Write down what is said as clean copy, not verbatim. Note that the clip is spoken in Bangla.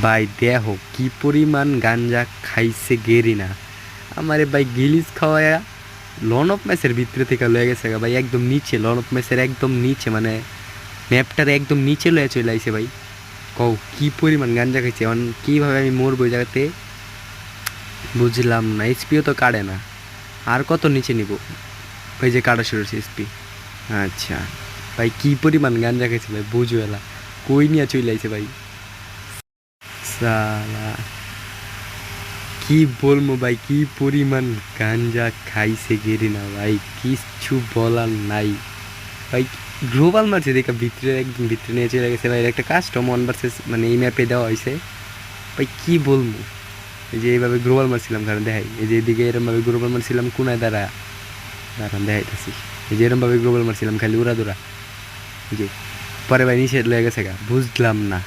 ভাই দেখো কি পরিমাণ গাঞ্জা খাইছে গেরিনা আমারে ভাই গিলিস খাওয়ায়া লন অফ ম্যাচের ভিতরে থেকে লয়ে গেছে গা ভাই, একদম নিচে লন অফ ম্যাচের একদম নিচে, মানে ম্যাপটার একদম নিচে লয়ে চলে আইছে ভাই। কও কি পরিমাণ গাঞ্জা খাইছে, এখন কীভাবে আমি মরবো ওই জায়গাতে বুঝলাম না। এইচপিও তো কাটে না, আর কত নিচে নিব? ওই যে কাটা শুরু হচ্ছে এসপি। আচ্ছা ভাই কি পরিমাণ গাঞ্জা খাইছে ভাই বুঝো এলা, কই নিয়ে চলে আইছে ভাই সালা। কি বলবো ভাই, কি পরিমাণ গাঞ্জা খাইছে গেরি না ভাই, কিচ্ছু বলার নাই ভাই। গ্লোবাল মারছে দেখা ভিতরে, একদম ভিতরে নিয়ে চলে গেছে ভাই। একটা কাস্টম ওয়ান ভার্সেস মানে এই ম্যাপে দেওয়া হয়েছে ভাই, কি বলবো। এই যে এইভাবে গ্লোবাল মারছিলাম, কারণ দেখাই এই যে এদিকে এরমভাবে গ্লোবাল মারছিলাম কোনায় দাঁড়ান দেখাইতেছি। এই যে এরমভাবে গ্লোবাল মারছিলাম খালি উড়া দুরা, এই যে পরে ভাই নিষেধ লেগে গেছে গা, বুঝলাম না।